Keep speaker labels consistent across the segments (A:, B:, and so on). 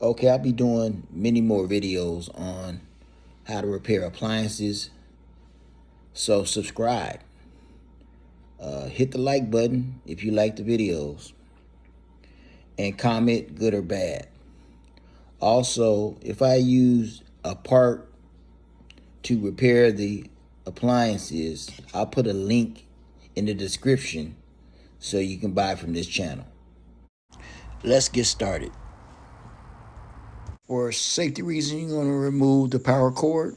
A: Okay, I'll be doing many more videos on how to repair appliances. So subscribe. Hit the like button if you like the videos. And comment good or bad. Also, if I use a part to repair the appliances, I'll put a link in the description so you can buy from this channel. Let's get started. For safety reasons, you're going to remove the power cord.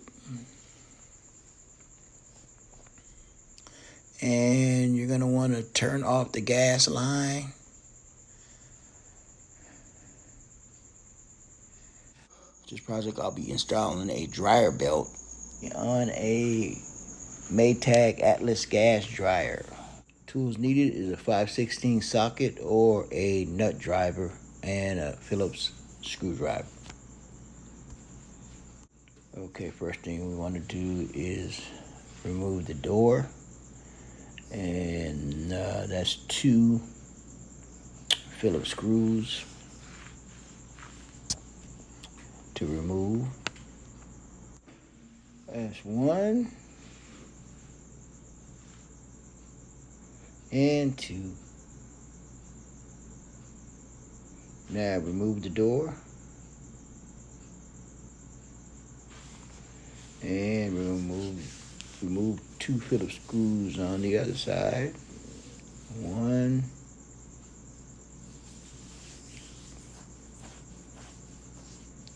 A: And you're going to want to turn off the gas line. This project, I'll be installing a dryer belt on a Maytag Atlantis gas dryer. Tools needed is a 5/16 socket or a nut driver and a Phillips screwdriver. Okay, first thing we want to do is remove the door. And that's 2 Phillips screws to remove. That's 1 and 2. Now remove the door and remove 2 Phillips screws on the other side. 1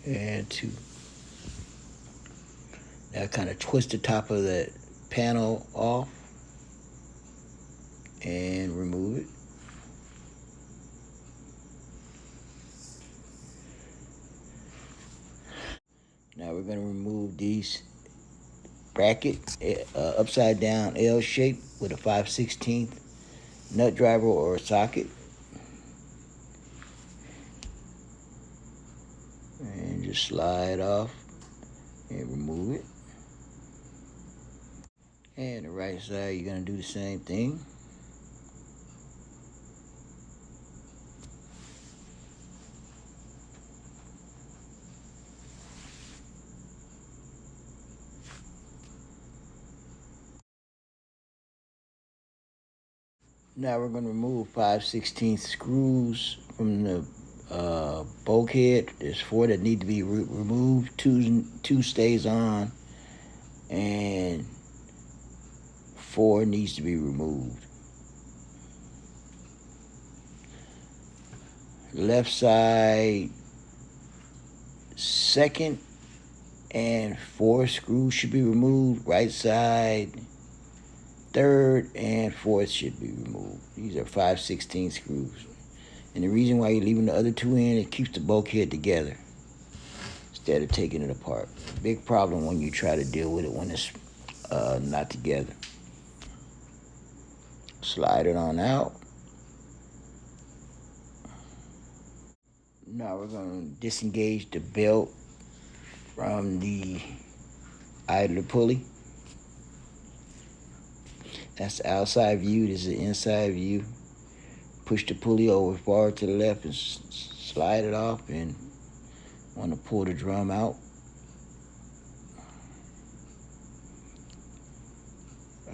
A: and 2. Now kind of twist the top of that panel off and remove it. Now we're going to remove these bracket, upside down L shape with a 5/16 nut driver or socket. And just slide off and remove it. And the right side, you're going to do the same thing. Now we're going to remove 5/16 screws from the bulkhead. There's 4 that need to be removed. Two stays on, and 4 needs to be removed. Left side, 2nd and 4th screws should be removed. Right side, 3rd and 4th should be removed. These are 5/16 screws. And the reason why you're leaving the other 2 in, it keeps the bulkhead together instead of taking it apart. Big problem when you try to deal with it when it's not together. Slide it on out. Now we're going to disengage the belt from the idler pulley. That's the outside view. This is the inside view. Push the pulley over far to the left and slide it off, and want to pull the drum out.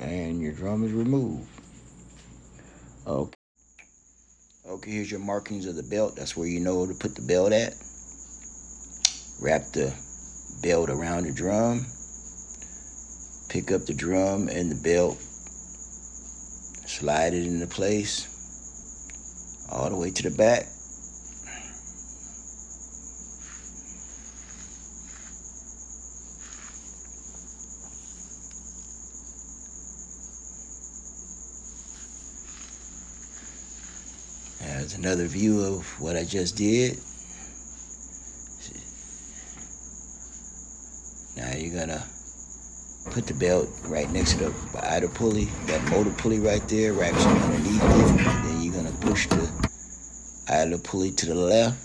A: And your drum is removed. Okay, here's your markings of the belt. That's where you know to put the belt at. Wrap the belt around the drum. Pick up the drum and the belt. Slide it into place all the way to the back. There's another view of what I just did. Now you're gonna put the belt right next to the idler pulley, that motor pulley right there, wraps it underneath it. And then you're gonna push the idler pulley to the left,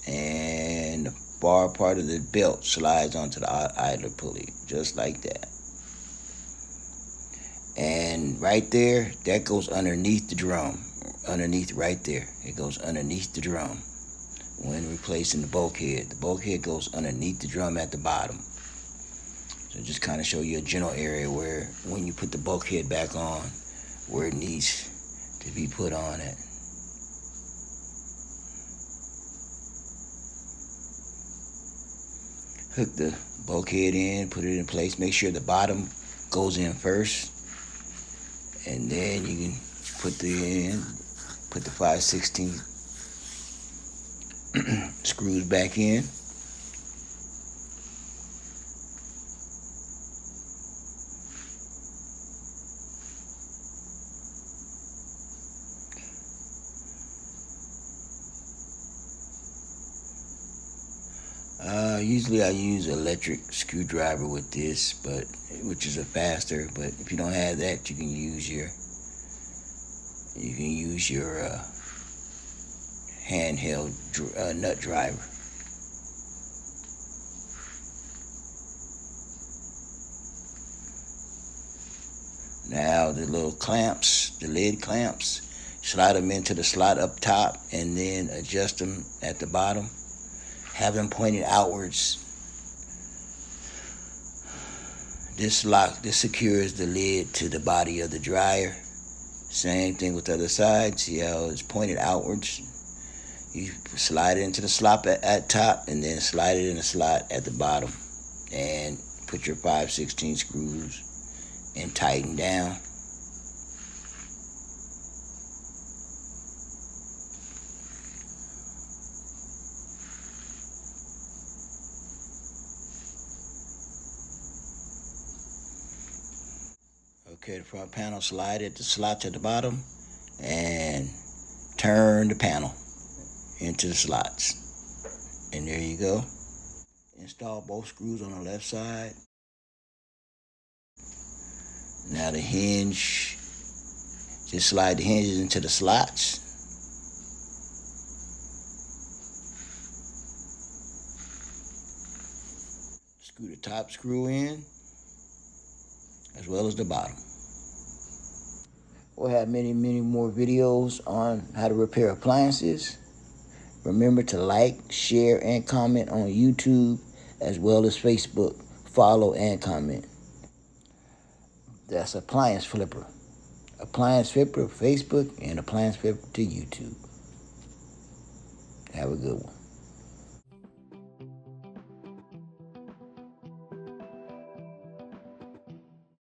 A: and the bar part of the belt slides onto the idler pulley, just like that. And right there, that goes underneath the drum. Underneath right there. It goes underneath the drum. when replacing the bulkhead. The bulkhead goes underneath the drum at the bottom. So just kind of show you a general area where when you put the bulkhead back on, where it needs to be put on at. Hook the bulkhead in, put it in place. Make sure the bottom goes in first, and then you can put the 5/16 screws back in. Usually I use electric screwdriver with this, which is a faster. But if you don't have that, you can use your handheld nut driver. Now the little clamps, the lid clamps, slide them into the slot up top and then adjust them at the bottom. Have them pointed outwards. This secures the lid to the body of the dryer. Same thing with the other side. See how it's pointed outwards? You slide it into the slot at top and then slide it in the slot at the bottom. And put your 5/16 screws and tighten down. Okay, the front panel, slide it, the slots at the bottom, and turn the panel into the slots. And there you go. Install both screws on the left side. Now the hinge, just slide the hinges into the slots. Screw the top screw in, as well as the bottom. We'll have many more videos on how to repair appliances. Remember to like, share, and comment on YouTube, as well as Facebook. Follow and comment. That's Appliance Flipper. Appliance Flipper, Facebook, and Appliance Flipper to YouTube. Have a good one.